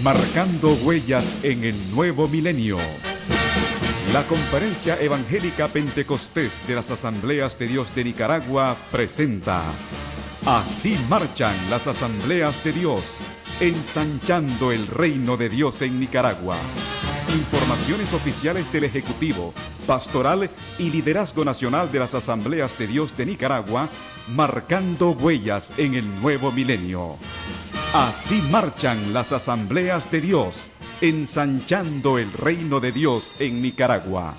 Marcando huellas en el nuevo milenio. La Conferencia Evangélica Pentecostés de las Asambleas de Dios de Nicaragua presenta Así marchan las Asambleas de Dios, ensanchando el reino de Dios en Nicaragua. Informaciones oficiales del Ejecutivo, Pastoral y Liderazgo Nacional de las Asambleas de Dios de Nicaragua, marcando huellas en el nuevo milenio. Así marchan las Asambleas de Dios, ensanchando el reino de Dios en Nicaragua.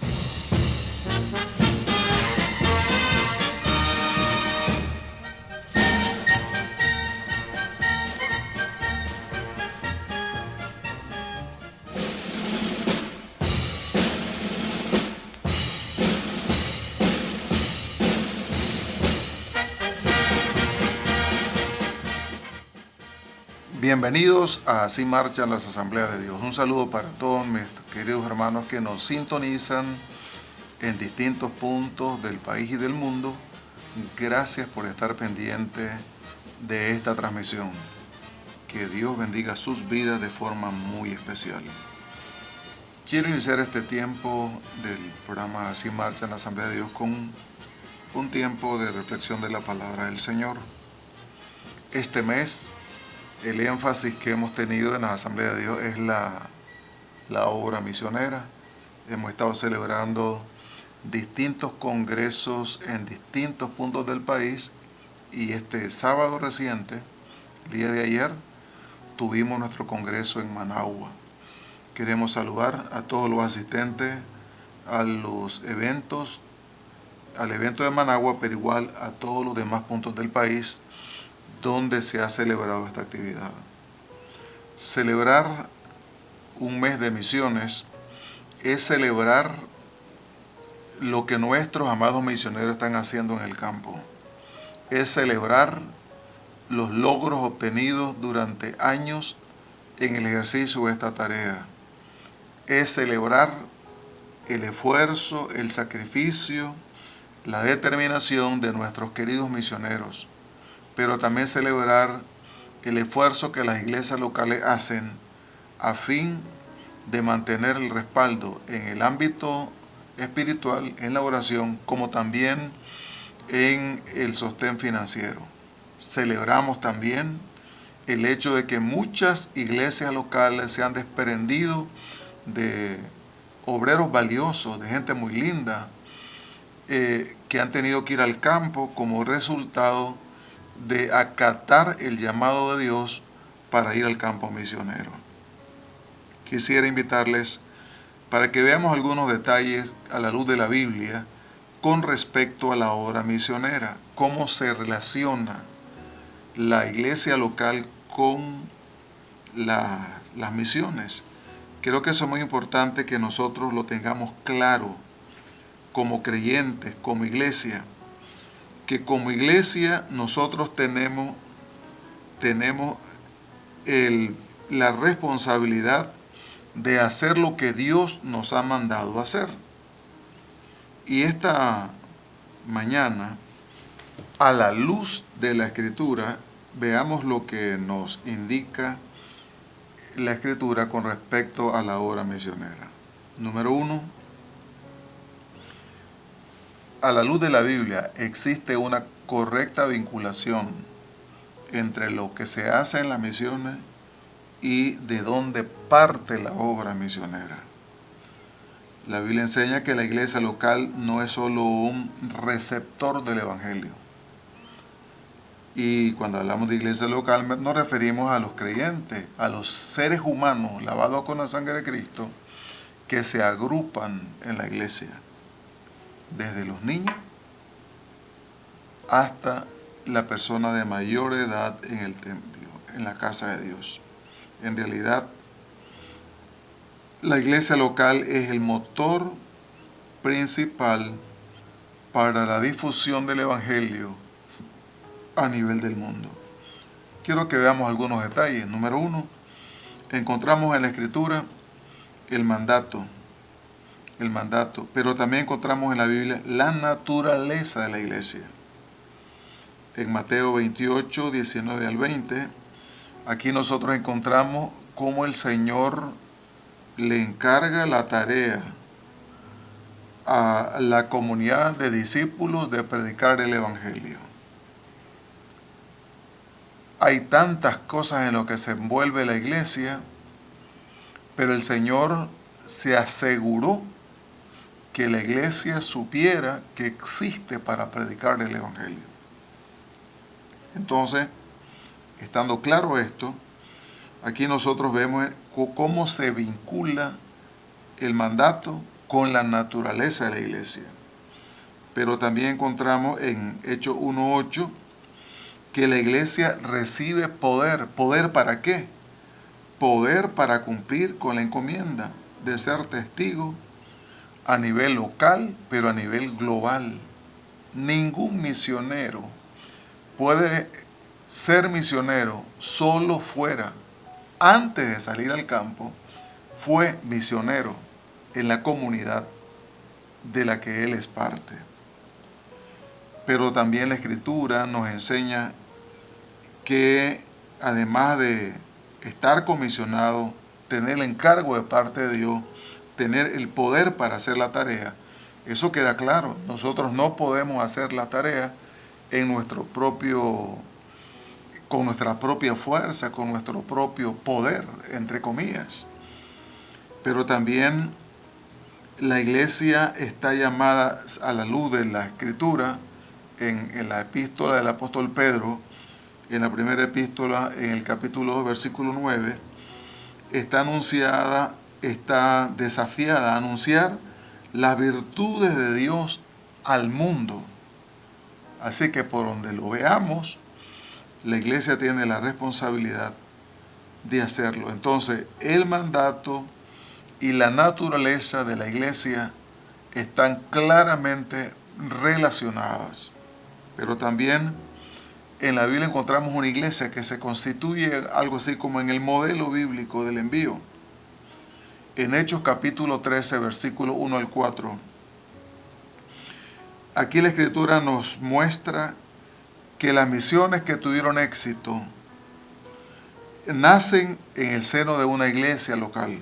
Bienvenidos a Así marchan las Asambleas de Dios. Un saludo para todos mis queridos hermanos que nos sintonizan en distintos puntos del país y del mundo. Gracias por estar pendientes de esta transmisión. Que Dios bendiga sus vidas de forma muy especial. Quiero iniciar este tiempo del programa Así marchan las Asambleas de Dios con un tiempo de reflexión de la palabra del Señor. Este mes, el énfasis que hemos tenido en la Asamblea de Dios es la obra misionera. Hemos estado celebrando distintos congresos en distintos puntos del país y este sábado reciente, el día de ayer, tuvimos nuestro congreso en Managua. Queremos saludar a todos los asistentes a los eventos, al evento de Managua, pero igual a todos los demás puntos del país donde se ha celebrado esta actividad. Celebrar un mes de misiones es celebrar lo que nuestros amados misioneros están haciendo en el campo. Es celebrar los logros obtenidos durante años en el ejercicio de esta tarea. Es celebrar el esfuerzo, el sacrificio, la determinación de nuestros queridos misioneros, pero también celebrar el esfuerzo que las iglesias locales hacen a fin de mantener el respaldo en el ámbito espiritual, en la oración, como también en el sostén financiero. Celebramos también el hecho de que muchas iglesias locales se han desprendido de obreros valiosos, de gente muy linda, que han tenido que ir al campo como resultado de acatar el llamado de Dios para ir al campo misionero. Quisiera invitarles para que veamos algunos detalles a la luz de la Biblia con respecto a la obra misionera, cómo se relaciona la iglesia local con las misiones. Creo que eso es muy importante que nosotros lo tengamos claro como creyentes, como iglesia, que como iglesia nosotros tenemos la responsabilidad de hacer lo que Dios nos ha mandado hacer. Y esta mañana, a la luz de la Escritura, veamos lo que nos indica la Escritura con respecto a la obra misionera. Número 1. A la luz de la Biblia existe una correcta vinculación entre lo que se hace en las misiones y de dónde parte la obra misionera. La Biblia enseña que la iglesia local no es solo un receptor del Evangelio. Y cuando hablamos de iglesia local nos referimos a los creyentes, a los seres humanos lavados con la sangre de Cristo que se agrupan en la iglesia. Desde los niños hasta la persona de mayor edad en el templo, en la casa de Dios. En realidad, la iglesia local es el motor principal para la difusión del Evangelio a nivel del mundo. Quiero que veamos algunos detalles. Número 1, encontramos en la Escritura el mandato, pero también encontramos en la Biblia la naturaleza de la iglesia. En Mateo 28, 19 al 20, aquí nosotros encontramos cómo el Señor le encarga la tarea a la comunidad de discípulos de predicar el Evangelio. Hay tantas cosas en lo que se envuelve la iglesia, pero el Señor se aseguró que la iglesia supiera que existe para predicar el Evangelio. Entonces, estando claro esto, aquí nosotros vemos cómo se vincula el mandato con la naturaleza de la iglesia. Pero también encontramos en Hechos 1:8 que la iglesia recibe poder. ¿Poder para qué? Poder para cumplir con la encomienda de ser testigo a nivel local, pero a nivel global. Ningún misionero puede ser misionero solo fuera. Antes de salir al campo, fue misionero en la comunidad de la que él es parte. Pero también la Escritura nos enseña que además de estar comisionado, tener el encargo de parte de Dios, tener el poder para hacer la tarea, eso queda claro. Nosotros no podemos hacer la tarea con nuestra propia fuerza, con nuestro propio poder, entre comillas. Pero también la iglesia está llamada a la luz de la Escritura, en la epístola del apóstol Pedro, en la primera epístola, en el capítulo 2, versículo 9, está desafiada a anunciar las virtudes de Dios al mundo. Así que por donde lo veamos, la iglesia tiene la responsabilidad de hacerlo. Entonces, el mandato y la naturaleza de la iglesia están claramente relacionadas. Pero también en la Biblia encontramos una iglesia que se constituye algo así como en el modelo bíblico del envío. En Hechos capítulo 13, versículo 1 al 4. Aquí la Escritura nos muestra que las misiones que tuvieron éxito nacen en el seno de una iglesia local.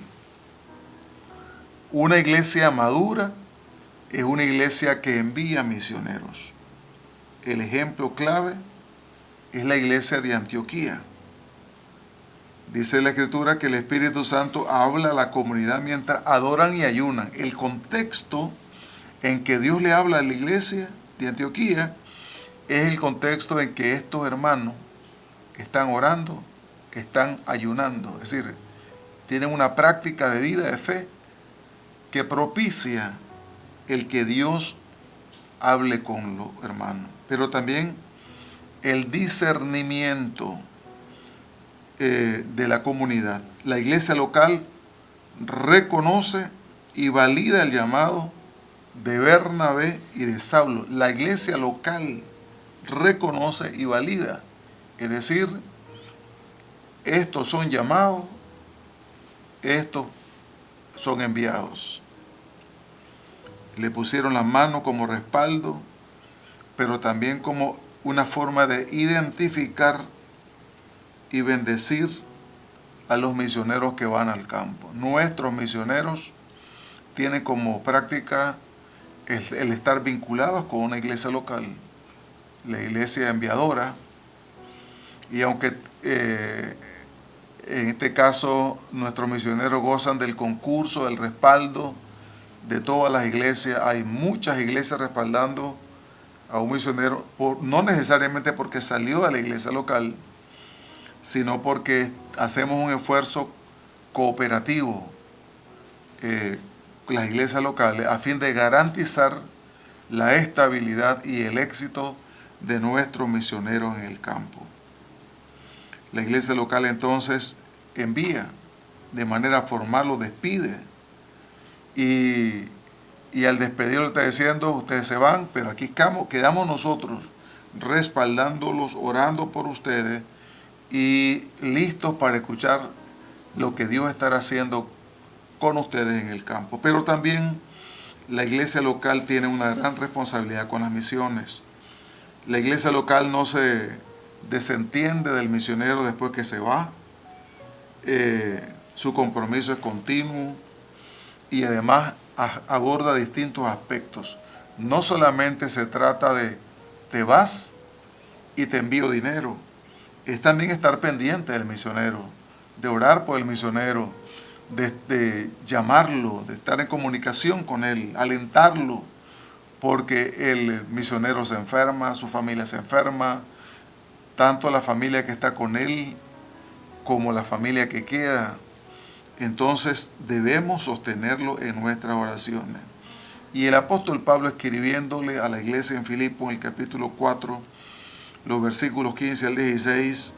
Una iglesia madura es una iglesia que envía misioneros. El ejemplo clave es la iglesia de Antioquía. Dice la Escritura que el Espíritu Santo habla a la comunidad mientras adoran y ayunan. El contexto en que Dios le habla a la iglesia de Antioquía es el contexto en que estos hermanos están orando, están ayunando. Es decir, tienen una práctica de vida, de fe, que propicia el que Dios hable con los hermanos. Pero también el discernimiento de la comunidad. La iglesia local reconoce y valida el llamado de Bernabé y de Saulo. La iglesia local reconoce y valida. Es decir, estos son llamados, estos son enviados. Le pusieron la mano como respaldo, pero también como una forma de identificar y bendecir a los misioneros que van al campo. Nuestros misioneros tienen como práctica el estar vinculados con una iglesia local, la iglesia enviadora, y aunque en este caso nuestros misioneros gozan del concurso, del respaldo de todas las iglesias, hay muchas iglesias respaldando a un misionero, no necesariamente porque salió de la iglesia local, sino porque hacemos un esfuerzo cooperativo, las iglesias locales, a fin de garantizar la estabilidad y el éxito de nuestros misioneros en el campo. La iglesia local entonces envía de manera formal, los despide, y al despedirlo está diciendo: ustedes se van, pero aquí quedamos nosotros respaldándolos, orando por ustedes y listos para escuchar lo que Dios estará haciendo con ustedes en el campo. Pero también la iglesia local tiene una gran responsabilidad con las misiones. La iglesia local no se desentiende del misionero después que se va. su compromiso es continuo y además aborda distintos aspectos. No solamente se trata de te vas y te envío dinero, es también estar pendiente del misionero, de orar por el misionero, de llamarlo, de estar en comunicación con él, alentarlo, porque el misionero se enferma, su familia se enferma, tanto la familia que está con él como la familia que queda. Entonces debemos sostenerlo en nuestras oraciones. Y el apóstol Pablo, escribiéndole a la iglesia en Filipo, en el capítulo 4, los versículos 15 al 16,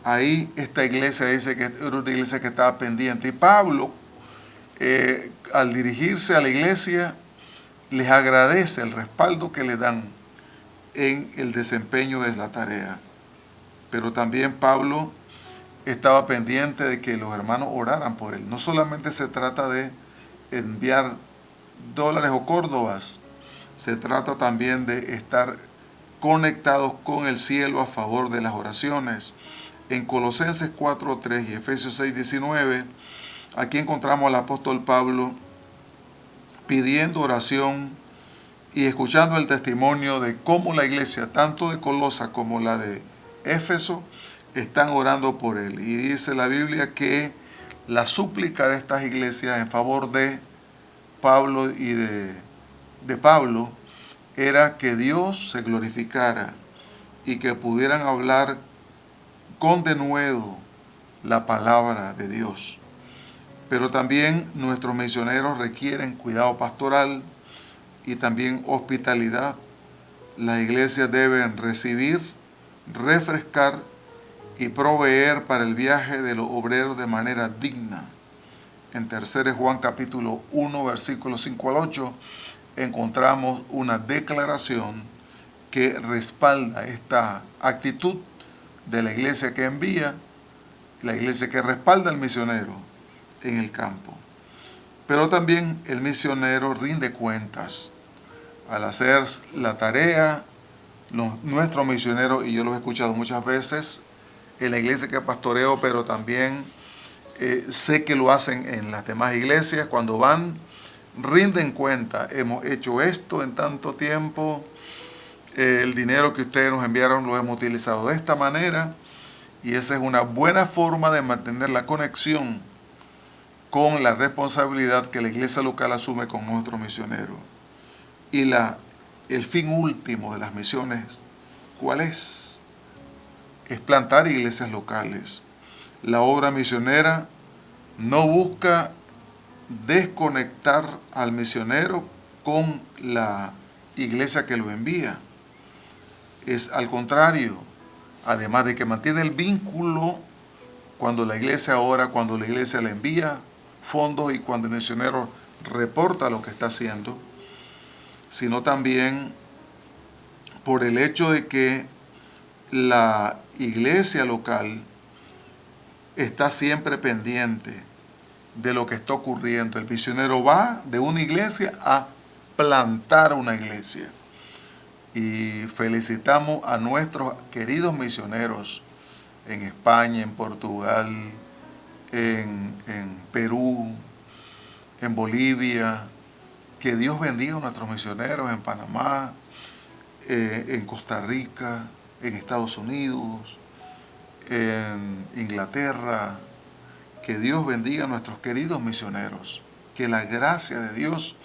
ahí esta iglesia dice que era una iglesia que estaba pendiente. Y Pablo, al dirigirse a la iglesia, les agradece el respaldo que le dan en el desempeño de la tarea. Pero también Pablo estaba pendiente de que los hermanos oraran por él. No solamente se trata de enviar dólares o córdobas, se trata también de estar conectados con el cielo a favor de las oraciones. En Colosenses 4:3 y Efesios 6:19, aquí encontramos al apóstol Pablo pidiendo oración y escuchando el testimonio de cómo la iglesia, tanto de Colosa como la de Éfeso, están orando por él. Y dice la Biblia que la súplica de estas iglesias en favor de Pablo y de Pablo era que Dios se glorificara y que pudieran hablar con denuedo la palabra de Dios. Pero también nuestros misioneros requieren cuidado pastoral y también hospitalidad. Las iglesias deben recibir, refrescar y proveer para el viaje de los obreros de manera digna. En 3 Juan capítulo 1, versículos 5 al 8, encontramos una declaración que respalda esta actitud de la iglesia que envía, la iglesia que respalda al misionero en el campo. Pero también el misionero rinde cuentas. Al hacer la tarea, nuestros misioneros, y yo los he escuchado muchas veces en la iglesia que pastoreo, pero también sé que lo hacen en las demás iglesias, cuando van, rinden cuenta, hemos hecho esto en tanto tiempo, el dinero que ustedes nos enviaron lo hemos utilizado de esta manera, y esa es una buena forma de mantener la conexión con la responsabilidad que la iglesia local asume con nuestros misioneros. Y el fin último de las misiones, ¿cuál es? Es plantar iglesias locales. La obra misionera no busca desconectar al misionero con la iglesia que lo envía. Es al contrario, además de que mantiene el vínculo cuando la iglesia ora, cuando la iglesia le envía fondos y cuando el misionero reporta lo que está haciendo, sino también por el hecho de que la iglesia local está siempre pendiente de lo que está ocurriendo. El misionero va de una iglesia a plantar una iglesia. Y felicitamos a nuestros queridos misioneros en España, en Portugal, en Perú, en Bolivia. Que Dios bendiga a nuestros misioneros en Panamá, en Costa Rica, en Estados Unidos, en Inglaterra. Que Dios bendiga a nuestros queridos misioneros. Que la gracia de Dios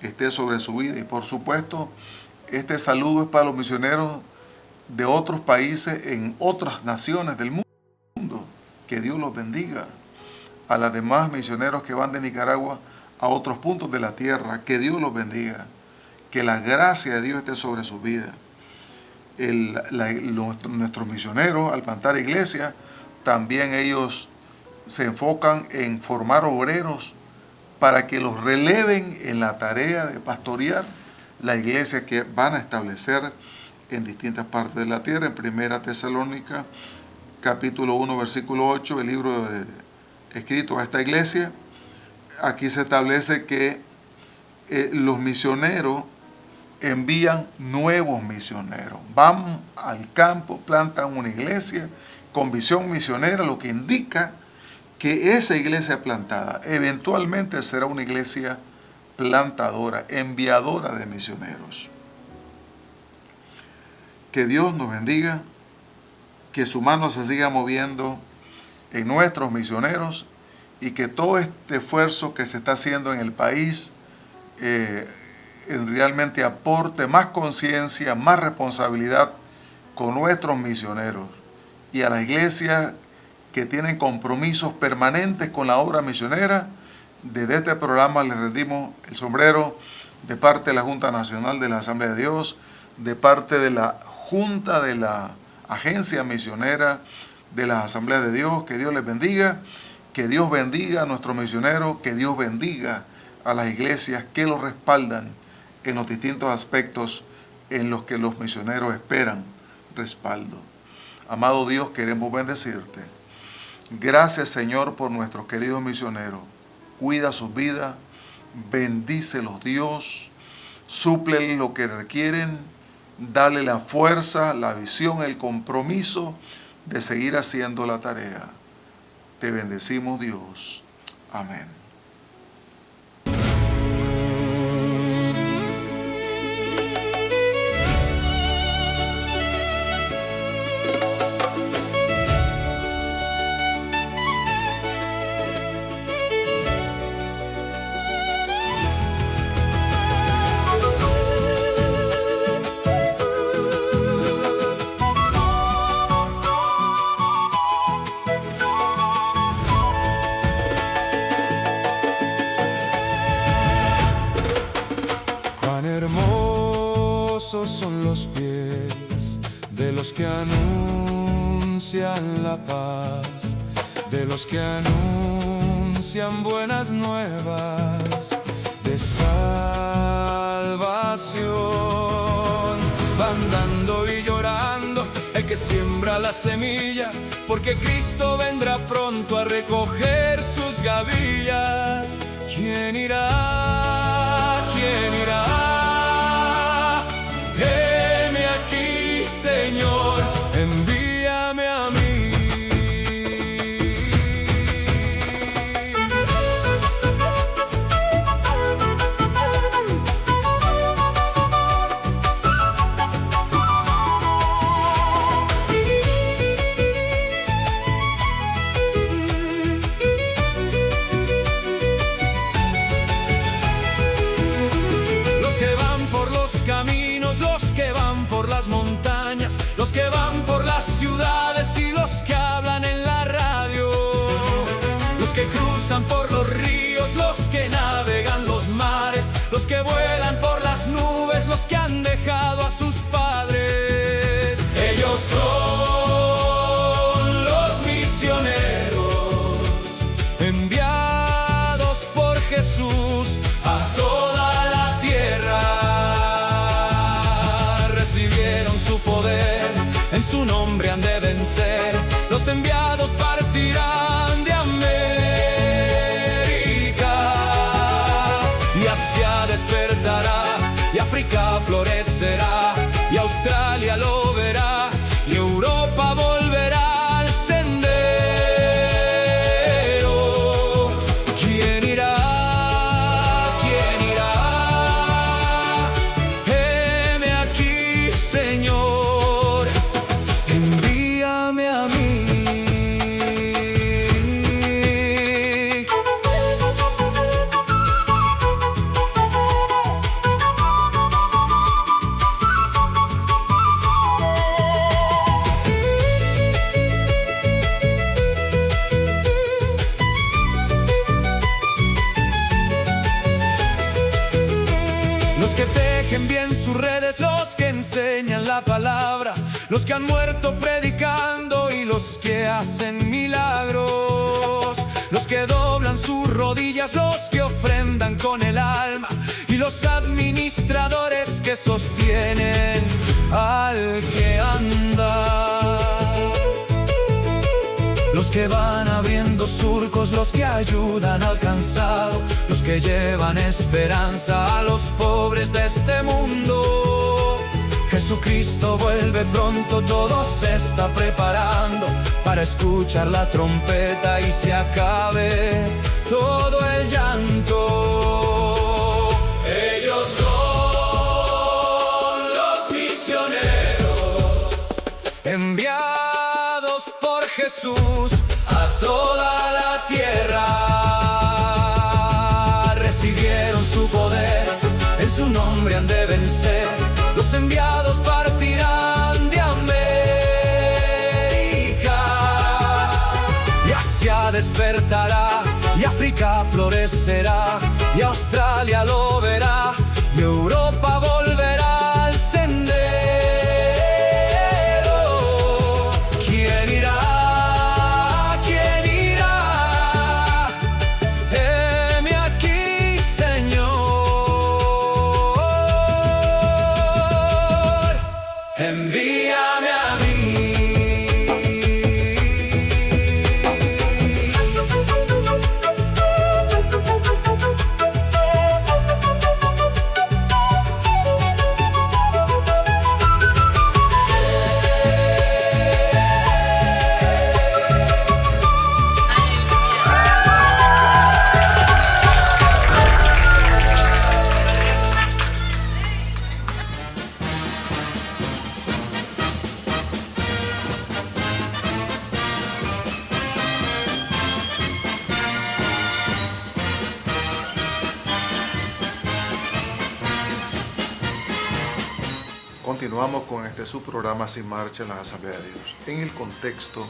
esté sobre su vida. Y por supuesto, este saludo es para los misioneros de otros países en otras naciones del mundo. Que Dios los bendiga. A los demás misioneros que van de Nicaragua a otros puntos de la tierra, que Dios los bendiga, que la gracia de Dios esté sobre su vida. Nuestros misioneros, al plantar iglesias, también ellos se enfocan en formar obreros para que los releven en la tarea de pastorear la iglesia que van a establecer en distintas partes de la tierra. En 1 Tesalónica, capítulo 1, versículo 8, el libro escrito a esta iglesia, aquí se establece que los misioneros envían nuevos misioneros. Van al campo, plantan una iglesia con visión misionera, lo que indica que esa iglesia plantada eventualmente será una iglesia plantadora, enviadora de misioneros. Que Dios nos bendiga, que su mano se siga moviendo en nuestros misioneros y que todo este esfuerzo que se está haciendo en el país realmente aporte más conciencia, más responsabilidad con nuestros misioneros y a las iglesias que tienen compromisos permanentes con la obra misionera. Desde este programa les rendimos el sombrero de parte de la Junta Nacional de la Asamblea de Dios, de parte de la Junta de la Agencia Misionera de las Asambleas de Dios. Que Dios les bendiga, que Dios bendiga a nuestros misioneros, que Dios bendiga a las iglesias que los respaldan en los distintos aspectos en los que los misioneros esperan respaldo. Amado Dios, queremos bendecirte. Gracias, Señor, por nuestros queridos misioneros. Cuida sus vidas, bendícelos, Dios, súplele lo que requieren, dale la fuerza, la visión, el compromiso de seguir haciendo la tarea. Te bendecimos, Dios. Amén. Son los pies de los que anuncian la paz, de los que anuncian buenas nuevas de salvación. Van dando y llorando el que siembra la semilla, porque Cristo vendrá pronto a recoger sus gavillas. ¿Quién irá? ¿Quién irá? Señor, envíame a mí. Los que van por los caminos, los que van por las montañas, los que van por las ciudades y los que hablan en la radio, los que cruzan por los ríos, los que navegan los mares, los que vuelan por las nubes, los que han dejado a sus padres. Ellos son los misioneros enviados por Jesús a toda la tierra. Recibieron su poder, en su nombre han de vencer. Los enviados partirán de América, y Asia despertará, y África florecerá, y Australia lo verá, y Europa volverá al sendero. ¿Quién irá? ¿Quién irá? Heme aquí, Señor, envíame a mí. Los que tejen bien sus redes, los que enseñan la palabra, los que han muerto predicando y los que hacen milagros, los que doblan sus rodillas, los que ofrendan con el alma, y los administradores que sostienen al que anda. Los que van abriendo surcos, los que ayudan al cansado, los que llevan esperanza a los pobres de este mundo. Jesucristo vuelve pronto, todo se está preparando para escuchar la trompeta y se acabe todo el llanto. Ellos son los misioneros enviados por Jesús a toda la tierra. Recibieron su poder, en su nombre han de vencer. Los enviados partirán de América, y Asia despertará, y África florecerá, y Australia lo verá, y Europa volverá al sendero. ¿Quién irá? ¿Quién irá? Heme aquí, Señor, envíame a mí. Continuamos con este su programa Sin Marcha en las Asambleas de Dios. En el contexto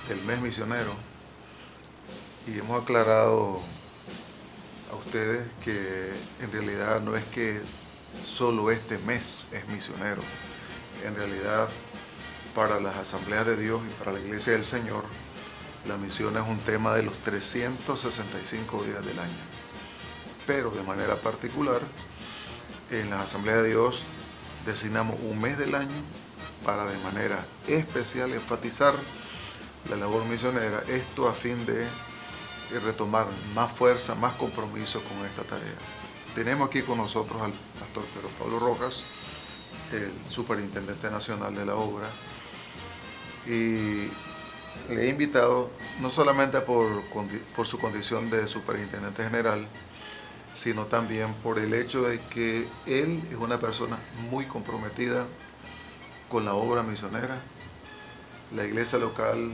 del mes misionero, y hemos aclarado a ustedes que en realidad no es que solo este mes es misionero. En realidad, para las Asambleas de Dios y para la Iglesia del Señor, la misión es un tema de los 365 días del año. Pero de manera particular, en las Asambleas de Dios designamos un mes del año para de manera especial enfatizar la labor misionera, esto a fin de retomar más fuerza, más compromiso con esta tarea. Tenemos aquí con nosotros al pastor Pedro Pablo Rojas, el superintendente nacional de la obra, y le he invitado no solamente por su condición de superintendente general, sino también por el hecho de que él es una persona muy comprometida con la obra misionera. La iglesia local,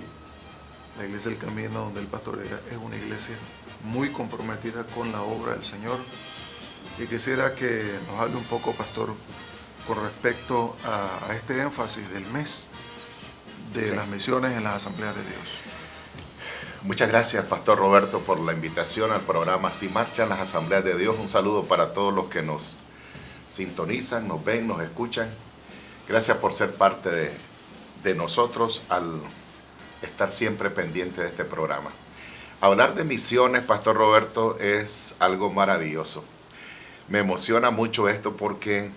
la iglesia del Camino donde él pastorea, es una iglesia muy comprometida con la obra del Señor. Y quisiera que nos hable un poco, pastor, con respecto a este énfasis del mes de las misiones en las Asambleas de Dios. Muchas gracias, Pastor Roberto, por la invitación al programa Sin Marcha en las Asambleas de Dios. Un saludo para todos los que nos sintonizan, nos ven, nos escuchan. Gracias por ser parte de nosotros al estar siempre pendiente de este programa. Hablar de misiones, Pastor Roberto, es algo maravilloso. Me emociona mucho esto porque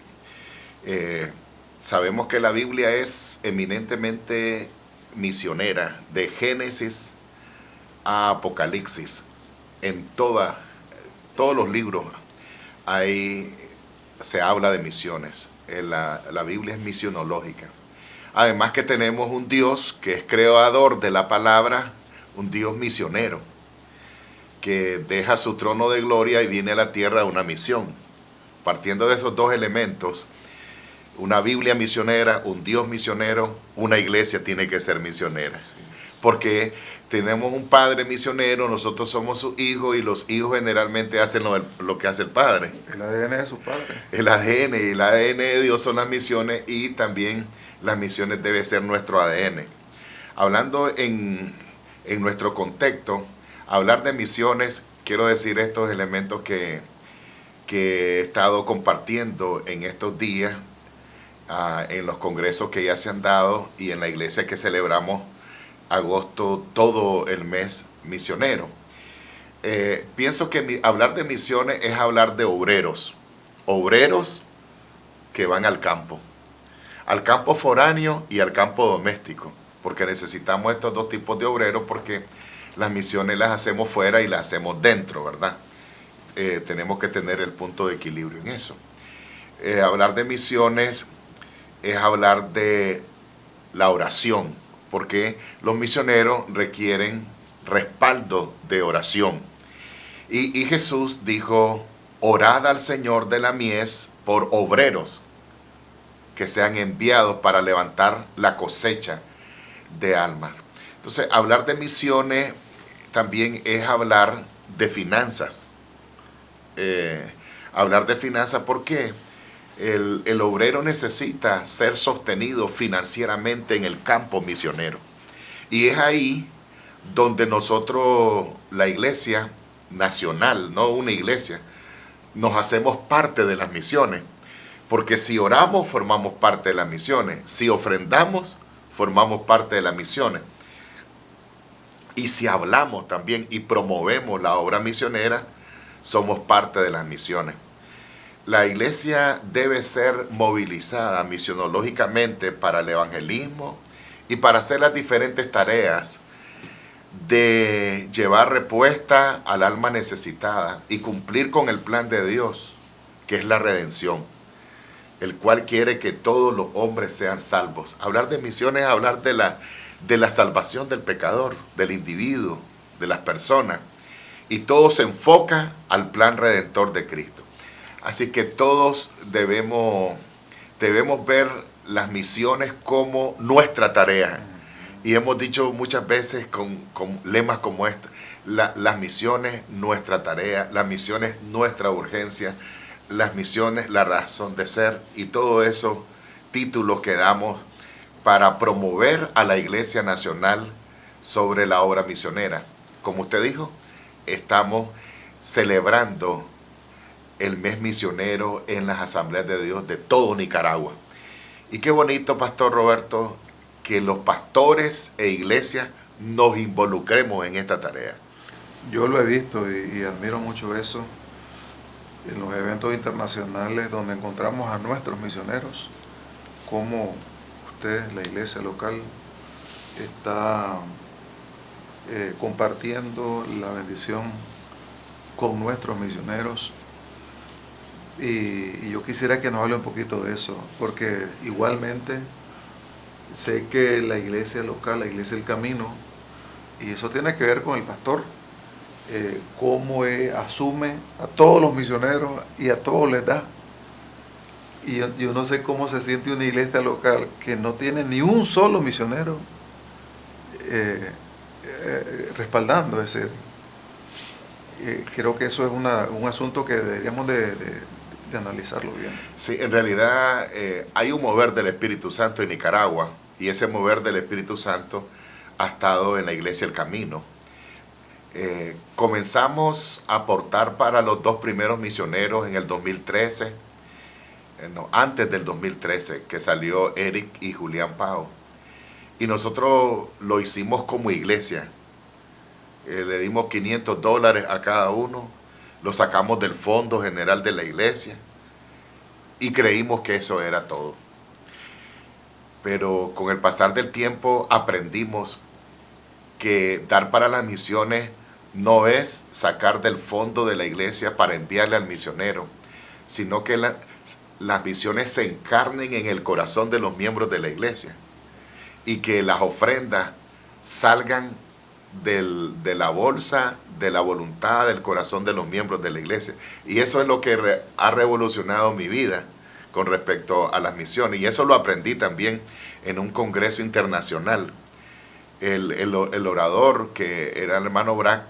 sabemos que la Biblia es eminentemente misionera, de Génesis a Apocalipsis. En todos los libros se habla de misiones. La Biblia es misionológica. Además que tenemos un Dios que es creador de la palabra, un Dios misionero, que deja su trono de gloria y viene a la tierra a una misión. Partiendo de esos dos elementos, una Biblia misionera, un Dios misionero, una iglesia tiene que ser misionera. Porque tenemos un padre misionero, nosotros somos sus hijos y los hijos generalmente hacen lo que hace el padre. El ADN de su padre. El ADN de Dios son las misiones, y también las misiones debe ser nuestro ADN. Hablando en nuestro contexto, hablar de misiones, quiero decir estos elementos que he estado compartiendo en estos días, en los congresos que ya se han dado y en la iglesia que celebramos agosto, todo el mes misionero. Pienso que hablar de misiones es hablar de obreros que van al campo foráneo y al campo doméstico, porque necesitamos estos dos tipos de obreros, porque las misiones las hacemos fuera y las hacemos dentro, ¿verdad? Tenemos que tener el punto de equilibrio en eso. Hablar de misiones es hablar de la oración, porque los misioneros requieren respaldo de oración. Y Jesús dijo, orad al Señor de la mies por obreros que sean enviados para levantar la cosecha de almas. Entonces, hablar de misiones también es hablar de finanzas. Hablar de finanzas, ¿por qué? El obrero necesita ser sostenido financieramente en el campo misionero. Y es ahí donde nosotros, la iglesia nacional, no una iglesia, nos hacemos parte de las misiones. Porque si oramos, formamos parte de las misiones. Si ofrendamos, formamos parte de las misiones. Y si hablamos también y promovemos la obra misionera, somos parte de las misiones. La iglesia debe ser movilizada misionológicamente para el evangelismo y para hacer las diferentes tareas de llevar respuesta al alma necesitada y cumplir con el plan de Dios, que es la redención, el cual quiere que todos los hombres sean salvos. Hablar de misiones es hablar de la salvación del pecador, del individuo, de las personas. Y todo se enfoca al plan redentor de Cristo. Así que todos debemos ver las misiones como nuestra tarea. Y hemos dicho muchas veces con lemas como este, las misiones, nuestra tarea, las misiones, nuestra urgencia, las misiones, la razón de ser, y todos esos títulos que damos para promover a la Iglesia Nacional sobre la obra misionera. Como usted dijo, estamos celebrando el mes misionero en las asambleas de Dios de todo Nicaragua. Y qué bonito, Pastor Roberto, que los pastores e iglesias nos involucremos en esta tarea. Yo lo he visto y admiro mucho eso en los eventos internacionales donde encontramos a nuestros misioneros, como usted, la iglesia local, está compartiendo la bendición con nuestros misioneros. Y yo quisiera que nos hable un poquito de eso, porque igualmente sé que la iglesia local, la iglesia del camino, y eso tiene que ver con el pastor, cómo asume a todos los misioneros y a todos les da. Y yo no sé cómo se siente una iglesia local que no tiene ni un solo misionero respaldando ese. Creo que eso es un asunto que deberíamos de analizarlo bien. Sí, en realidad hay un mover del Espíritu Santo en Nicaragua, y ese mover del Espíritu Santo ha estado en la Iglesia El Camino. Comenzamos a aportar para los dos primeros misioneros en el 2013, antes del 2013, que salió Eric y Julián Pau. Y nosotros lo hicimos como iglesia. Le dimos $500 a cada uno, lo sacamos del fondo general de la iglesia y creímos que eso era todo. Pero con el pasar del tiempo aprendimos que dar para las misiones no es sacar del fondo de la iglesia para enviarle al misionero, sino que las misiones se encarnen en el corazón de los miembros de la iglesia y que las ofrendas salgan de la bolsa, de la voluntad, del corazón de los miembros de la iglesia. Y eso es lo que ha revolucionado mi vida con respecto a las misiones. Y eso lo aprendí también en un congreso internacional. El orador, que era el hermano Brack,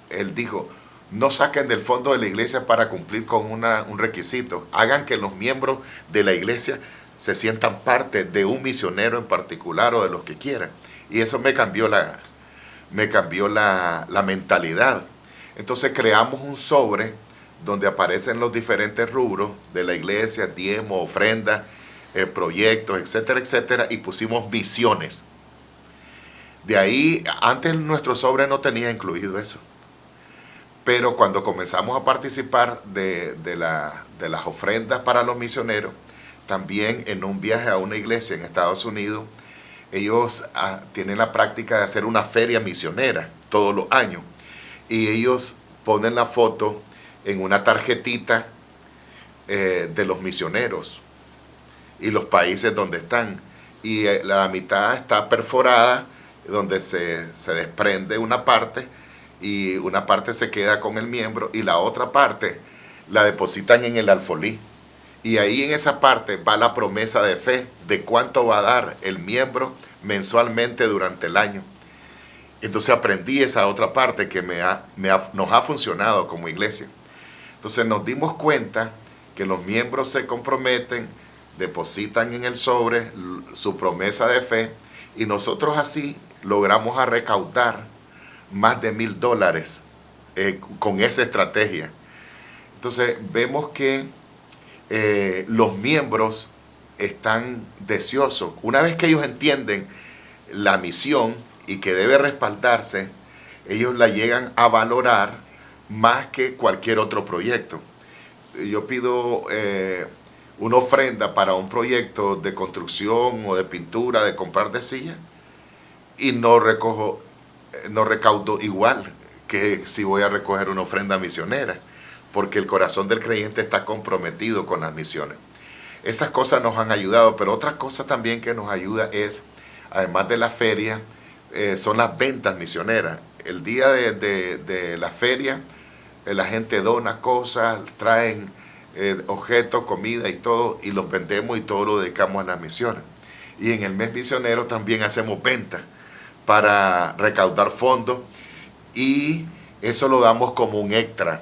él dijo, no saquen del fondo de la iglesia para cumplir con un requisito. Hagan que los miembros de la iglesia se sientan parte de un misionero en particular o de los que quieran. Y eso me cambió la mentalidad. Entonces creamos un sobre donde aparecen los diferentes rubros de la iglesia, diezmo, ofrenda, proyectos, etcétera, etcétera, y pusimos misiones. De ahí, antes nuestro sobre no tenía incluido eso. Pero cuando comenzamos a participar de las ofrendas para los misioneros, también en un viaje a una iglesia en Estados Unidos, ellos tienen la práctica de hacer una feria misionera todos los años. Y ellos ponen la foto en una tarjetita de los misioneros y los países donde están. Y la mitad está perforada donde se desprende una parte y una parte se queda con el miembro y la otra parte la depositan en el alfolí. Y ahí en esa parte va la promesa de fe de cuánto va a dar el miembro mensualmente durante el año. Entonces aprendí esa otra parte que nos ha funcionado como iglesia. Entonces nos dimos cuenta que los miembros se comprometen, depositan en el sobre su promesa de fe y nosotros así logramos recaudar más de $1,000 con esa estrategia. Entonces vemos que los miembros están deseosos. Una vez que ellos entienden la misión y que debe respaldarse, ellos la llegan a valorar más que cualquier otro proyecto. Yo pido una ofrenda para un proyecto de construcción o de pintura, de comprar de silla, y no recaudo igual que si voy a recoger una ofrenda misionera, porque el corazón del creyente está comprometido con las misiones. Esas cosas nos han ayudado, pero otra cosa también que nos ayuda es, además de la feria, son las ventas misioneras. El día de la feria, la gente dona cosas, traen objetos, comida y todo, y los vendemos y todo lo dedicamos a las misiones. Y en el mes misionero también hacemos ventas para recaudar fondos, y eso lo damos como un extra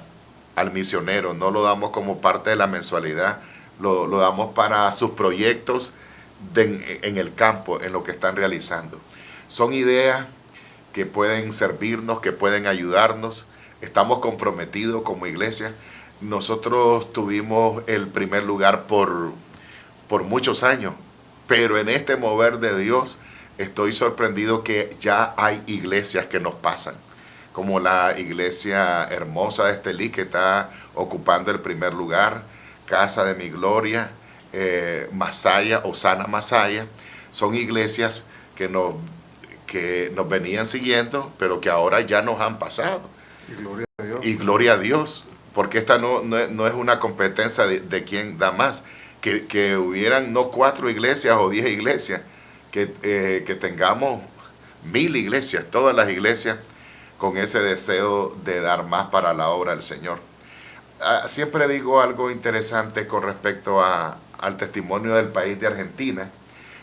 al misionero, no lo damos como parte de la mensualidad, lo damos para sus proyectos en el campo, en lo que están realizando. Son ideas que pueden servirnos, que pueden ayudarnos. Estamos comprometidos como iglesia. Nosotros tuvimos el primer lugar por muchos años, pero en este mover de Dios estoy sorprendido que ya hay iglesias que nos pasan, como la iglesia hermosa de Estelí, que está ocupando el primer lugar, Casa de Mi Gloria, Masaya, Osana Masaya. Son iglesias que nos venían siguiendo, pero que ahora ya nos han pasado. Y gloria a Dios. Y gloria a Dios, porque esta no es una competencia de quién da más. Que hubieran no 4 iglesias o 10 iglesias, que tengamos 1,000 iglesias, todas las iglesias con ese deseo de dar más para la obra del Señor. Siempre digo algo interesante con respecto al testimonio del país de Argentina.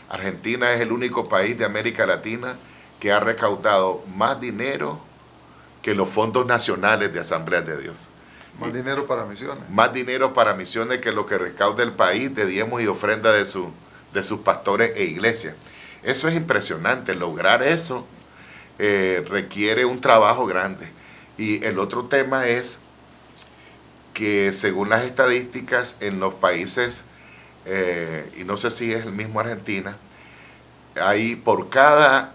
Argentina es el único país de América Latina que ha recaudado más dinero que los fondos nacionales de Asambleas de Dios. Más dinero para misiones. Más dinero para misiones que lo que recauda el país de diezmos y ofrenda de sus pastores e iglesias. Eso es impresionante. Lograr eso requiere un trabajo grande. Y el otro tema es que según las estadísticas en los países, y no sé si es el mismo Argentina, hay por cada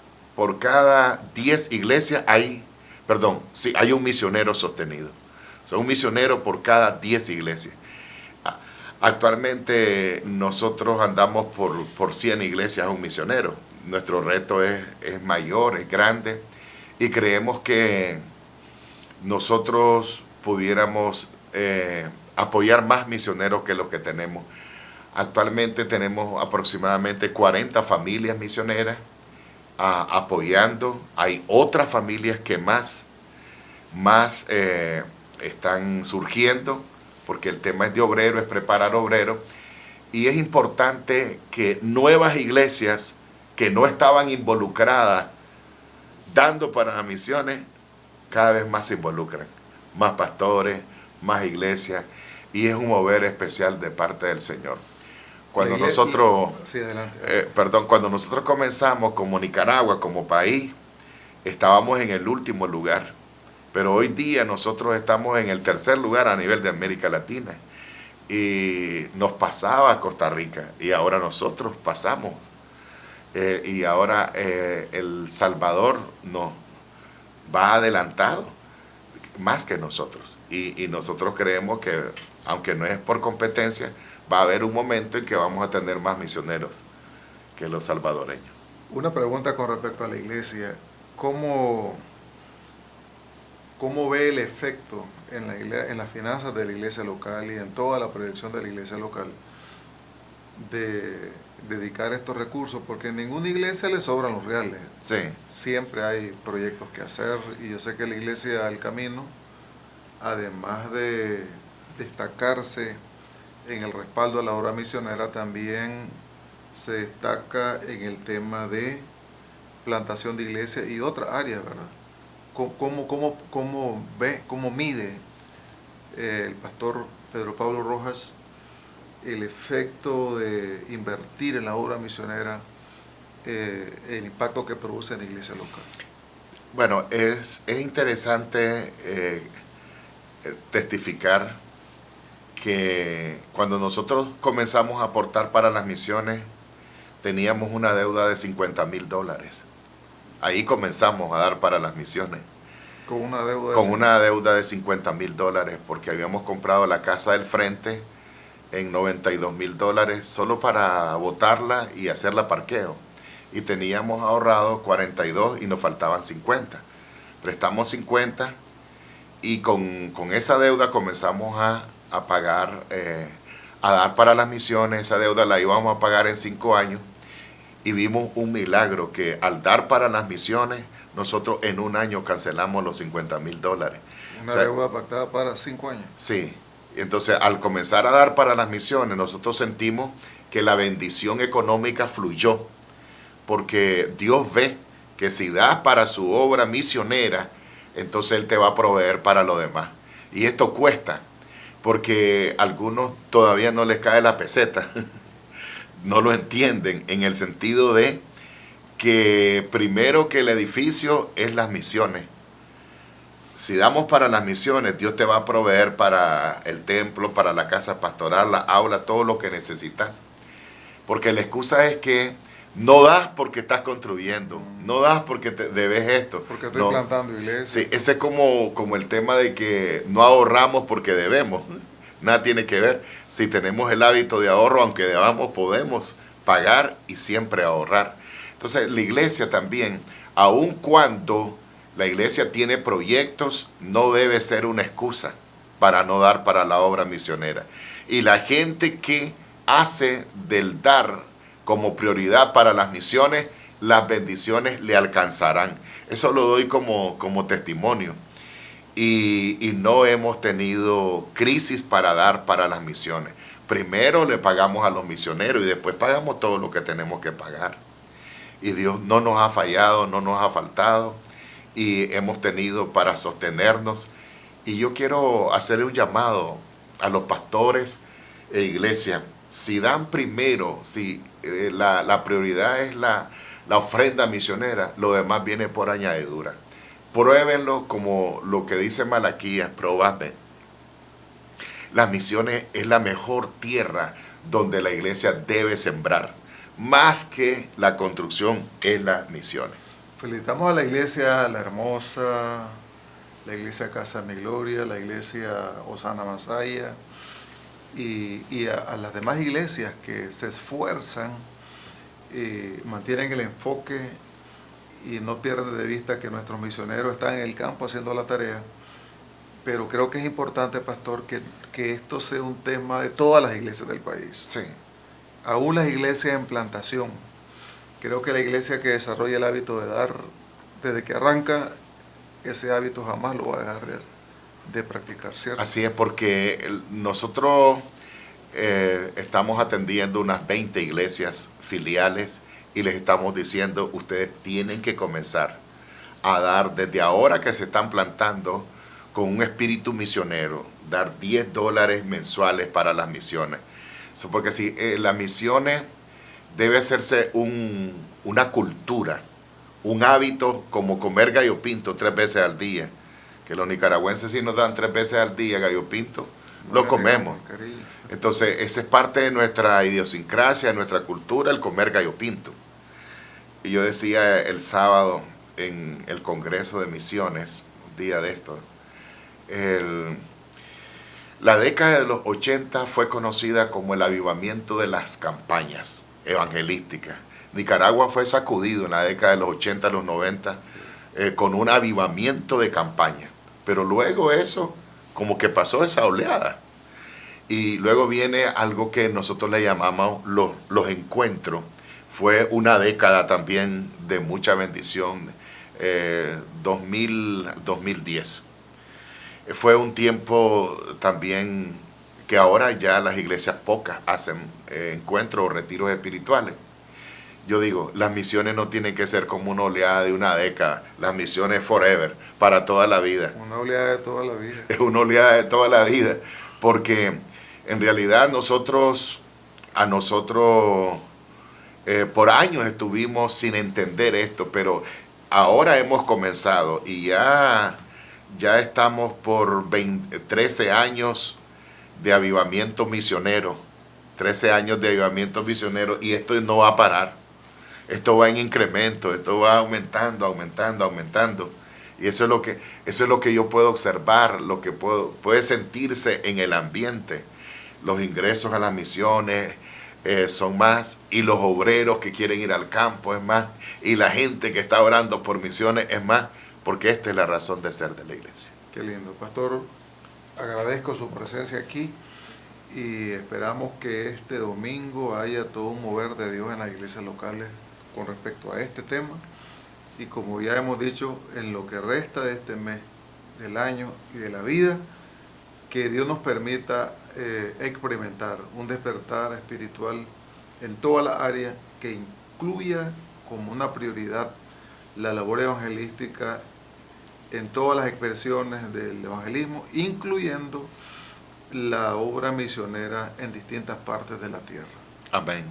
10 iglesias hay un misionero sostenido. Son un misionero por cada 10 iglesias. Actualmente nosotros andamos por 100 iglesias a un misionero. Nuestro reto es mayor, es grande, y creemos que nosotros pudiéramos apoyar más misioneros que los que tenemos. Actualmente tenemos aproximadamente 40 familias misioneras apoyando. Hay otras familias que más están surgiendo, porque el tema es de obrero, es preparar obreros, y es importante que nuevas iglesias que no estaban involucradas dando para las misiones, cada vez más se involucran, más pastores, más iglesias, y es un mover especial de parte del Señor. Cuando cuando nosotros comenzamos como Nicaragua, como país, estábamos en el último lugar. Pero hoy día nosotros estamos en el tercer lugar a nivel de América Latina. Y nos pasaba a Costa Rica, y ahora nosotros pasamos. Y ahora El Salvador nos va adelantado más que nosotros. Y nosotros creemos que, aunque no es por competencia, va a haber un momento en que vamos a tener más misioneros que los salvadoreños. Una pregunta con respecto a la iglesia. ¿Cómo ve el efecto en las finanzas de la iglesia local y en toda la proyección de la iglesia local dedicar estos recursos, porque en ninguna iglesia le sobran los reales. Sí. Siempre hay proyectos que hacer, y yo sé que la iglesia El Camino, además de destacarse en el respaldo a la obra misionera, también se destaca en el tema de plantación de iglesias y otras áreas, ¿verdad? ¿Cómo mide el pastor Pedro Pablo Rojas el efecto de invertir en la obra misionera, el impacto que produce en la iglesia local? Bueno, es interesante testificar que cuando nosotros comenzamos a aportar para las misiones, teníamos una deuda de $50,000. Ahí comenzamos a dar para las misiones. Con una deuda de $50,000, porque habíamos comprado la casa del frente en $92,000 solo para botarla y hacerla parqueo. Y teníamos ahorrado 42 y nos faltaban 50. Prestamos 50 y con esa deuda comenzamos a pagar, a dar para las misiones. Esa deuda la íbamos a pagar en 5 años y vimos un milagro que al dar para las misiones, nosotros en un año cancelamos los $50,000. Una deuda pactada para 5 años. Sí. Entonces, al comenzar a dar para las misiones, nosotros sentimos que la bendición económica fluyó, porque Dios ve que si das para su obra misionera, entonces Él te va a proveer para lo demás. Y esto cuesta, porque a algunos todavía no les cae la peseta, no lo entienden, en el sentido de que primero que el edificio es las misiones. Si damos para las misiones, Dios te va a proveer para el templo, para la casa pastoral, la aula, todo lo que necesitas. Porque la excusa es que no das porque estás construyendo, no das porque te debes esto. Porque estoy plantando iglesias. Sí, ese es como el tema de que no ahorramos porque debemos. Nada tiene que ver. Si tenemos el hábito de ahorro, aunque debamos, podemos pagar y siempre ahorrar. Entonces, la iglesia también, aun cuando la iglesia tiene proyectos, no debe ser una excusa para no dar para la obra misionera. Y la gente que hace del dar como prioridad para las misiones, las bendiciones le alcanzarán. Eso lo doy como testimonio. Y no hemos tenido crisis para dar para las misiones. Primero le pagamos a los misioneros y después pagamos todo lo que tenemos que pagar. Y Dios no nos ha fallado, no nos ha faltado. Y hemos tenido para sostenernos. Y yo quiero hacerle un llamado a los pastores e iglesia. Si dan primero, si la prioridad es la ofrenda misionera, lo demás viene por añadidura. Pruébenlo como lo que dice Malaquías, probadme. Las misiones es la mejor tierra donde la iglesia debe sembrar. Más que la construcción es las misiones. Felicitamos a la iglesia La Hermosa, la iglesia Casa Mi Gloria, la iglesia Osana Masaya y a las demás iglesias que se esfuerzan, mantienen el enfoque y no pierden de vista que nuestros misioneros están en el campo haciendo la tarea. Pero creo que es importante, pastor, que esto sea un tema de todas las iglesias del país. Sí. Aún las iglesias en plantación. Creo que la iglesia que desarrolla el hábito de dar desde que arranca, ese hábito jamás lo va a dejar de practicar, ¿cierto? Así es, porque nosotros estamos atendiendo unas 20 iglesias filiales y les estamos diciendo, ustedes tienen que comenzar a dar desde ahora que se están plantando con un espíritu misionero, dar $10 mensuales para las misiones. Porque si las misiones debe hacerse una cultura, un hábito como comer gallo pinto 3 veces al día, que los nicaragüenses si nos dan 3 veces al día gallo pinto, lo comemos. Entonces, esa es parte de nuestra idiosincrasia, nuestra cultura, el comer gallo pinto. Y yo decía el sábado en el Congreso de Misiones, un día de esto, la década de los 80 fue conocida como el avivamiento de las campañas evangelísticas. Nicaragua fue sacudido en la década de los 80 a los 90 con un avivamiento de campaña. Pero luego eso, como que pasó esa oleada. Y luego viene algo que nosotros le llamamos los encuentros. Fue una década también de mucha bendición, 2010. Fue un tiempo también que ahora ya las iglesias pocas hacen encuentros o retiros espirituales. Yo digo, las misiones no tienen que ser como una oleada de una década, las misiones forever, para toda la vida. Una oleada de toda la vida. Es una oleada de toda la vida, porque en realidad por años estuvimos sin entender esto, pero ahora hemos comenzado y ya estamos por 13 años de avivamiento misionero, 13 años de avivamiento misionero, y esto no va a parar. Esto va en incremento, esto va aumentando. Y eso es lo que yo puedo observar, lo que puede sentirse en el ambiente. Los ingresos a las misiones son más, y los obreros que quieren ir al campo es más, y la gente que está orando por misiones es más, porque esta es la razón de ser de la iglesia. Qué lindo. Pastor, agradezco su presencia aquí y esperamos que este domingo haya todo un mover de Dios en las iglesias locales con respecto a este tema, y como ya hemos dicho, en lo que resta de este mes, del año y de la vida, que Dios nos permita experimentar un despertar espiritual en toda la área, que incluya como una prioridad la labor evangelística en todas las expresiones del evangelismo, incluyendo la obra misionera en distintas partes de la tierra. Amén.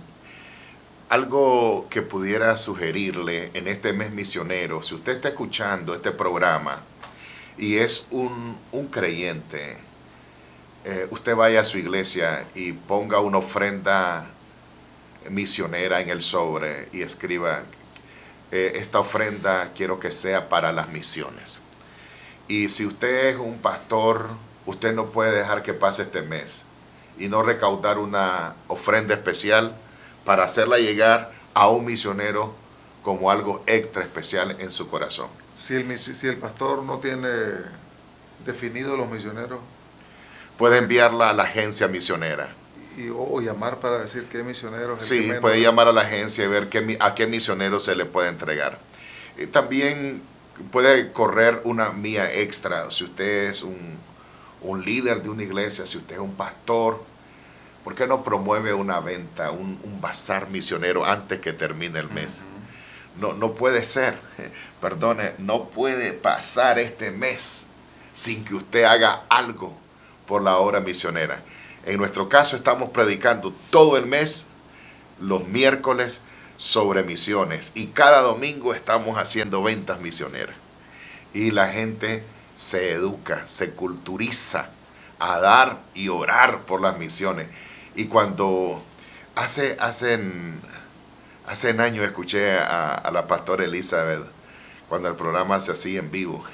Algo que pudiera sugerirle en este mes misionero, si usted está escuchando este programa y es un creyente, usted vaya a su iglesia y ponga una ofrenda misionera en el sobre y escriba, esta ofrenda quiero que sea para las misiones. Y si usted es un pastor, usted no puede dejar que pase este mes y no recaudar una ofrenda especial para hacerla llegar a un misionero como algo extra especial en su corazón. Si el pastor no tiene definido los misioneros, puede enviarla a la agencia misionera. O llamar para decir qué misionero es el Sí, que menos. puede llamar a la agencia y ver a qué misionero se le puede entregar. También puede correr una mía extra si usted es un líder de una iglesia, si usted es un pastor. ¿Por qué no promueve una venta, un bazar misionero antes que termine el mes? No puede ser, perdone, no puede pasar este mes sin que usted haga algo por la obra misionera. En nuestro caso estamos predicando todo el mes, los miércoles, sobre misiones, y cada domingo estamos haciendo ventas misioneras. Y la gente se educa, se culturiza a dar y orar por las misiones. Y cuando hace años escuché a la pastora Elizabeth, cuando el programa se hacía en vivo,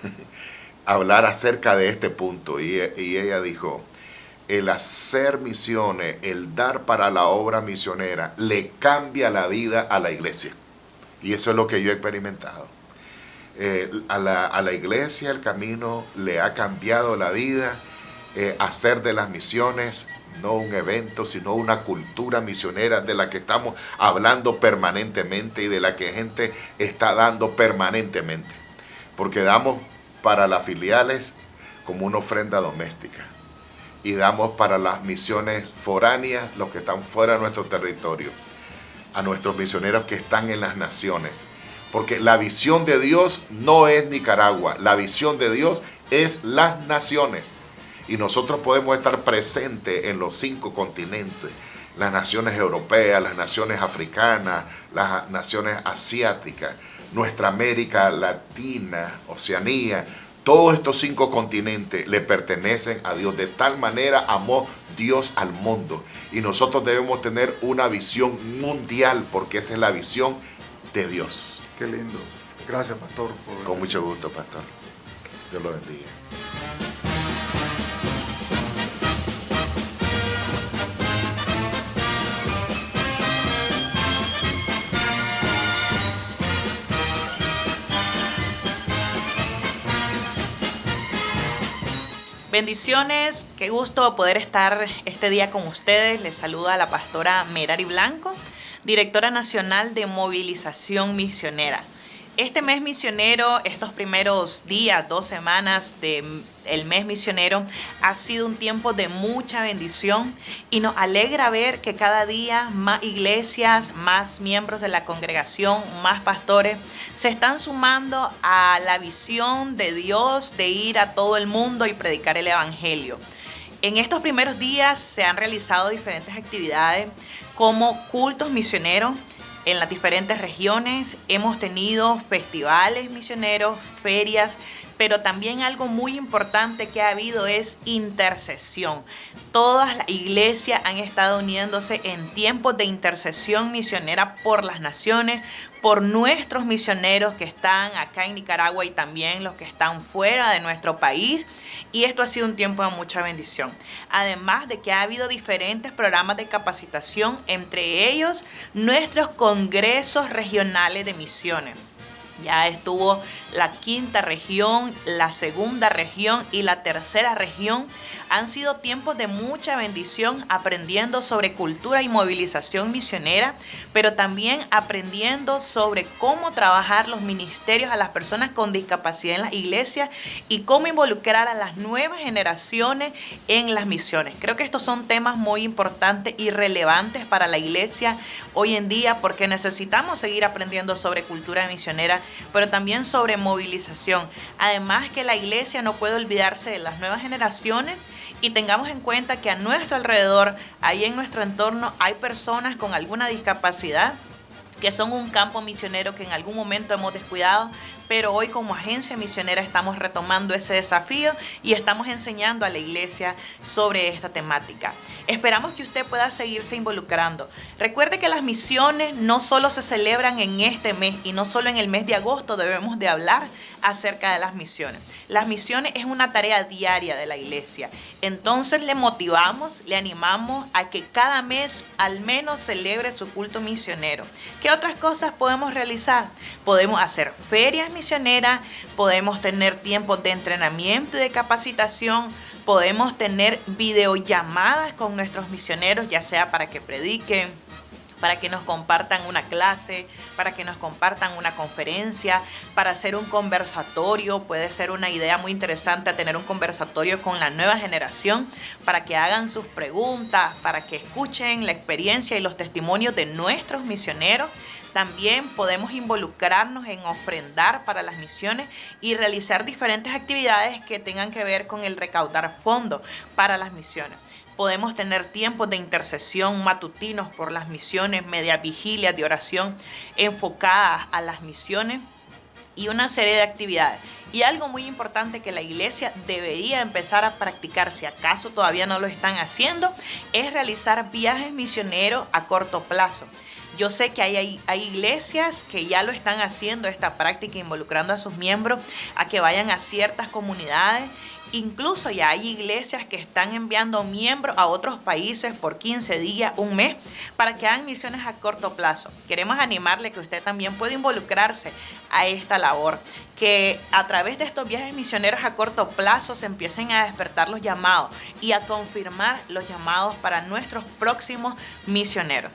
hablar acerca de este punto, y ella dijo, el hacer misiones, el dar para la obra misionera, le cambia la vida a la iglesia. Y eso es lo que yo he experimentado. A la iglesia el camino le ha cambiado la vida, hacer de las misiones no un evento, sino una cultura misionera de la que estamos hablando permanentemente y de la que gente está dando permanentemente. Porque damos para las filiales como una ofrenda doméstica. Y damos para las misiones foráneas, los que están fuera de nuestro territorio, a nuestros misioneros que están en las naciones. Porque la visión de Dios no es Nicaragua, la visión de Dios es las naciones. Y nosotros podemos estar presentes en los 5 continentes, las naciones europeas, las naciones africanas, las naciones asiáticas, nuestra América Latina, Oceanía. Todos estos 5 continentes le pertenecen a Dios. De tal manera amó Dios al mundo. Y nosotros debemos tener una visión mundial, porque esa es la visión de Dios. Qué lindo. Gracias, pastor. Con mucho gusto, pastor. Dios lo bendiga. Bendiciones, qué gusto poder estar este día con ustedes. Les saluda la pastora Merari Blanco, directora nacional de Movilización Misionera. Este mes misionero, estos primeros días, 2 semanas del mes misionero, ha sido un tiempo de mucha bendición y nos alegra ver que cada día más iglesias, más miembros de la congregación, más pastores se están sumando a la visión de Dios de ir a todo el mundo y predicar el evangelio. En estos primeros días se han realizado diferentes actividades como cultos misioneros. En las diferentes regiones hemos tenido festivales misioneros, ferias, pero también algo muy importante que ha habido es intercesión. Todas las iglesias han estado uniéndose en tiempos de intercesión misionera por las naciones, por nuestros misioneros que están acá en Nicaragua y también los que están fuera de nuestro país. Y esto ha sido un tiempo de mucha bendición. Además de que ha habido diferentes programas de capacitación, entre ellos nuestros congresos regionales de misiones. Ya estuvo la 5ª región, la 2ª región y la 3ª región. Han sido tiempos de mucha bendición aprendiendo sobre cultura y movilización misionera, pero también aprendiendo sobre cómo trabajar los ministerios a las personas con discapacidad en las iglesias y cómo involucrar a las nuevas generaciones en las misiones. Creo que estos son temas muy importantes y relevantes para la iglesia hoy en día porque necesitamos seguir aprendiendo sobre cultura misionera, pero también sobre movilización. Además que la iglesia no puede olvidarse de las nuevas generaciones y tengamos en cuenta que a nuestro alrededor, ahí en nuestro entorno, hay personas con alguna discapacidad que son un campo misionero que en algún momento hemos descuidado, pero hoy como agencia misionera estamos retomando ese desafío y estamos enseñando a la iglesia sobre esta temática. Esperamos que usted pueda seguirse involucrando. Recuerde que las misiones no solo se celebran en este mes y no solo en el mes de agosto debemos de hablar acerca de las misiones. Las misiones es una tarea diaria de la iglesia. Entonces le motivamos, le animamos a que cada mes al menos celebre su culto misionero. ¿Qué otras cosas podemos realizar? Podemos hacer ferias misioneras, podemos tener tiempos de entrenamiento y de capacitación, podemos tener videollamadas con nuestros misioneros, ya sea para que prediquen, para que nos compartan una clase, para que nos compartan una conferencia, para hacer un conversatorio. Puede ser una idea muy interesante tener un conversatorio con la nueva generación para que hagan sus preguntas, para que escuchen la experiencia y los testimonios de nuestros misioneros. También podemos involucrarnos en ofrendar para las misiones y realizar diferentes actividades que tengan que ver con el recaudar fondos para las misiones. Podemos tener tiempos de intercesión matutinos por las misiones, media vigilias de oración enfocadas a las misiones y una serie de actividades. Y algo muy importante que la iglesia debería empezar a practicar, si acaso todavía no lo están haciendo, es realizar viajes misioneros a corto plazo. Yo sé que hay iglesias que ya lo están haciendo, esta práctica, involucrando a sus miembros a que vayan a ciertas comunidades. Incluso ya hay iglesias que están enviando miembros a otros países por 15 días, un mes, para que hagan misiones a corto plazo. Queremos animarle que usted también puede involucrarse a esta labor, que a través de estos viajes misioneros a corto plazo se empiecen a despertar los llamados y a confirmar los llamados para nuestros próximos misioneros.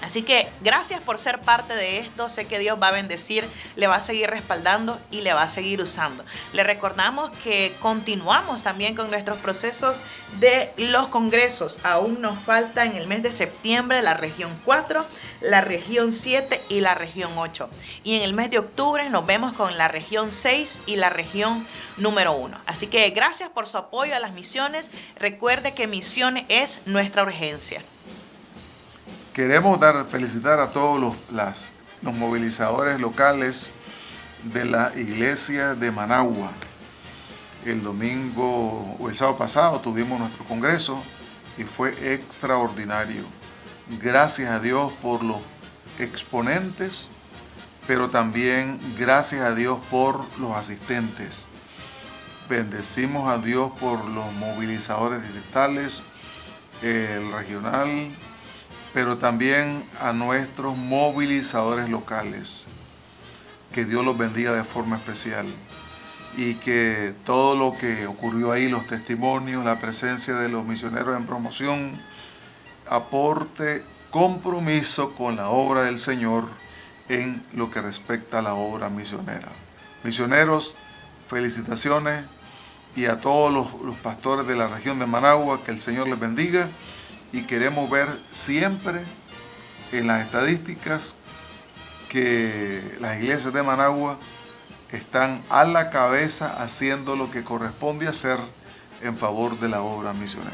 Así que gracias por ser parte de esto. Sé que Dios va a bendecir, le va a seguir respaldando y le va a seguir usando. Le recordamos que continuamos también con nuestros procesos de los congresos. Aún nos falta en el mes de septiembre la región 4, la región 7 y la región 8. Y en el mes de octubre nos vemos con la región 6 y la región número 1. Así que gracias por su apoyo a las misiones. Recuerde que misiones es nuestra urgencia. Queremos felicitar a todos los movilizadores locales de la iglesia de Managua. El domingo o el sábado pasado tuvimos nuestro congreso y fue extraordinario. Gracias a Dios por los exponentes, pero también gracias a Dios por los asistentes. Bendecimos a Dios por los movilizadores distritales, el regional, pero también a nuestros movilizadores locales. Que Dios los bendiga de forma especial. y que todo lo que ocurrió ahí, los testimonios, la presencia de los misioneros en promoción, aporte compromiso con la obra del Señor en lo que respecta a la obra misionera. Misioneros, felicitaciones, y a todos los pastores de la región de Managua, que el Señor les bendiga, y queremos ver siempre en las estadísticas que las iglesias de Managua están a la cabeza haciendo lo que corresponde hacer en favor de la obra misionera.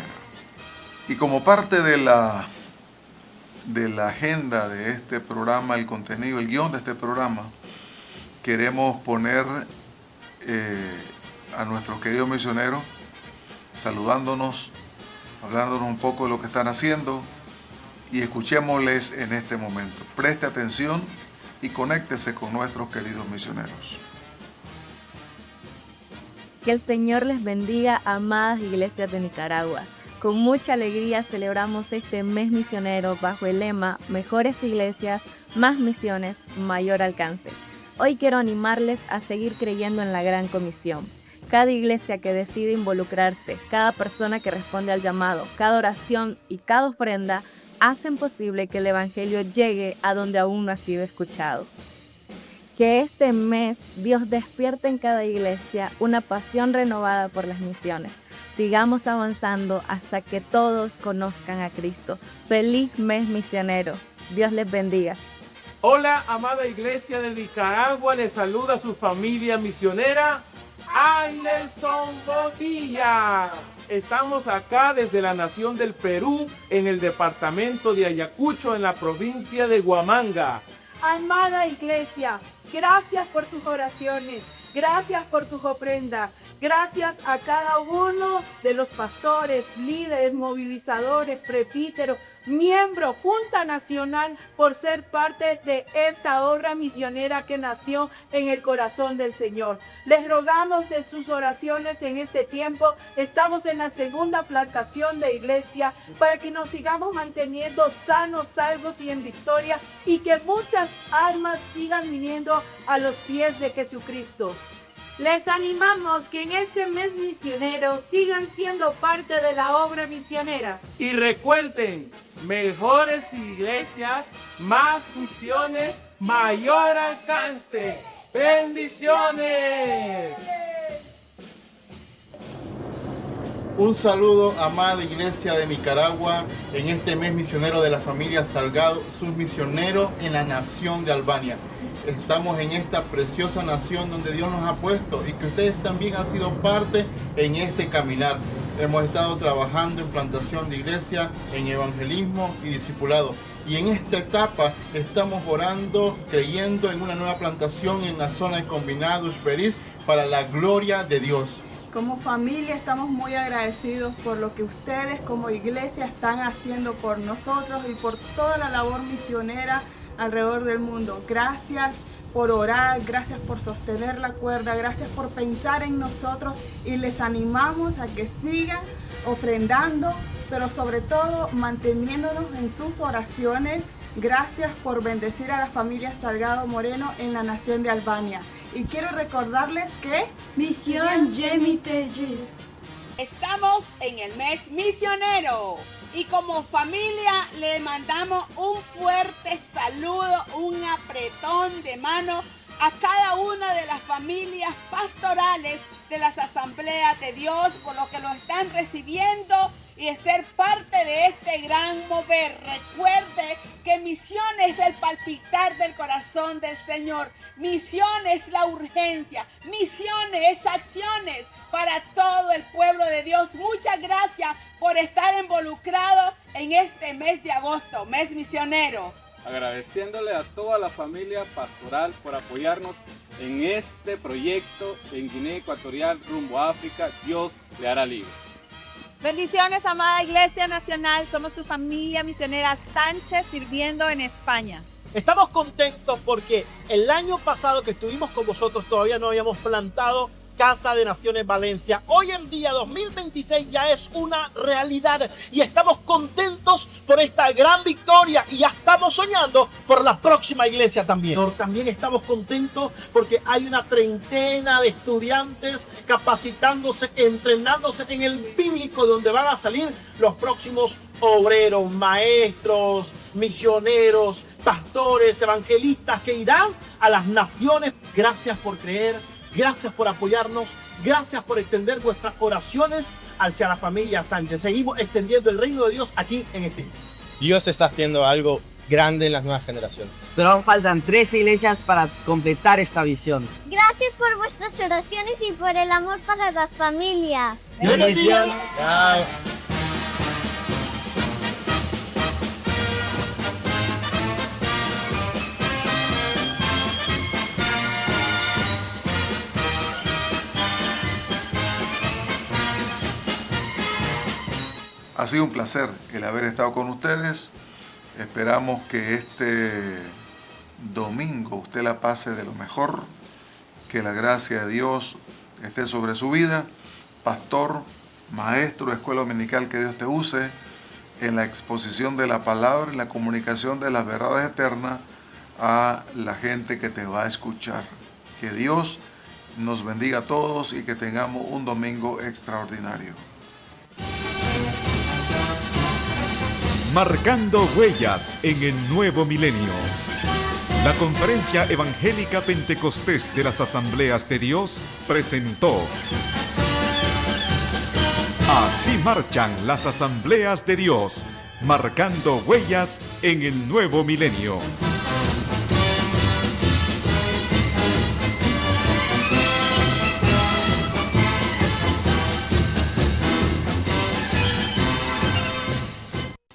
Y como parte de la agenda de este programa, el contenido, el guión de este programa, queremos poner a nuestros queridos misioneros saludándonos, hablándonos un poco de lo que están haciendo, y escuchémosles en este momento. Preste atención y conéctese con nuestros queridos misioneros. Que el Señor les bendiga, amadas iglesias de Nicaragua. Con mucha alegría celebramos este mes misionero bajo el lema Mejores iglesias, más misiones, mayor alcance. Hoy quiero animarles a seguir creyendo en la gran comisión. Cada iglesia que decide involucrarse, cada persona que responde al llamado, cada oración y cada ofrenda hacen posible que el Evangelio llegue a donde aún no ha sido escuchado. Que este mes Dios despierte en cada iglesia una pasión renovada por las misiones. Sigamos avanzando hasta que todos conozcan a Cristo. ¡Feliz mes misionero! Dios les bendiga. Hola, amada iglesia de Nicaragua, les saluda su familia misionera, Aileson Bobilla. Estamos acá desde la nación del Perú, en el departamento de Ayacucho, en la provincia de Huamanga. Amada iglesia, gracias por tus oraciones, gracias por tus ofrendas, gracias a cada uno de los pastores, líderes, movilizadores, presbíteros, miembros, Junta Nacional, por ser parte de esta obra misionera que nació en el corazón del Señor. Les rogamos de sus oraciones en este tiempo. Estamos en la segunda plantación de iglesia para que nos sigamos manteniendo sanos, salvos y en victoria, y que muchas almas sigan viniendo a los pies de Jesucristo. Les animamos que en este mes misionero sigan siendo parte de la obra misionera. Y recuerden, mejores iglesias, más misiones, mayor alcance. ¡Bendiciones! Un saludo, amada iglesia de Nicaragua, en este mes misionero de la familia Salgado, sus misioneros en la nación de Albania. Estamos en esta preciosa nación donde Dios nos ha puesto, y que ustedes también han sido parte en este caminar. Hemos estado trabajando en plantación de iglesia, en evangelismo y discipulado. Y en esta etapa estamos orando, creyendo en una nueva plantación en la zona de Combinado Uxberis para la gloria de Dios. Como familia estamos muy agradecidos por lo que ustedes como iglesia están haciendo por nosotros y por toda la labor misionera alrededor del mundo. Gracias por orar, gracias por sostener la cuerda, gracias por pensar en nosotros, y les animamos a que sigan ofrendando, pero sobre todo manteniéndonos en sus oraciones. Gracias por bendecir a la familia Salgado Moreno en la nación de Albania. Y quiero recordarles que Misión Yemiteji. Estamos en el mes misionero y como familia le mandamos un fuerte saludo, un apretón de mano a cada una de las familias pastorales de las asambleas de Dios por lo que lo están recibiendo y de ser parte de este gran mover. Recuerde que misión es el palpitar del corazón del Señor. Misión es la urgencia. Misión es acciones para todo el pueblo de Dios. Muchas gracias por estar involucrado en este mes de agosto, mes misionero. Agradeciéndole a toda la familia pastoral por apoyarnos en este proyecto en Guinea Ecuatorial rumbo a África. Dios le hará libre. Bendiciones, amada Iglesia Nacional. Somos su familia misionera Sánchez sirviendo en España. Estamos contentos porque el año pasado que estuvimos con vosotros todavía no habíamos plantado Casa de Naciones Valencia. Hoy en día 2026 ya es una realidad y estamos contentos por esta gran victoria y ya estamos soñando por la próxima iglesia también. También estamos contentos porque hay una treintena de estudiantes capacitándose, entrenándose en el bíblico, donde van a salir los próximos obreros, maestros, misioneros, pastores, evangelistas que irán a las naciones. Gracias por creer, gracias por apoyarnos, gracias por extender vuestras oraciones hacia la familia Sánchez. Seguimos extendiendo el reino de Dios aquí en Espíritu. Dios está haciendo algo grande en las nuevas generaciones. Pero aún faltan 3 iglesias para completar esta visión. Gracias por vuestras oraciones y por el amor para las familias. Bendiciones. Ha sido un placer el haber estado con ustedes. Esperamos que este domingo usted la pase de lo mejor, que la gracia de Dios esté sobre su vida. Pastor, maestro, escuela dominical, que Dios te use en la exposición de la palabra, en la comunicación de las verdades eternas a la gente que te va a escuchar. Que Dios nos bendiga a todos y que tengamos un domingo extraordinario. Marcando huellas en el nuevo milenio. La Conferencia Evangélica Pentecostés de las Asambleas de Dios presentó Así marchan las Asambleas de Dios, marcando huellas en el nuevo milenio.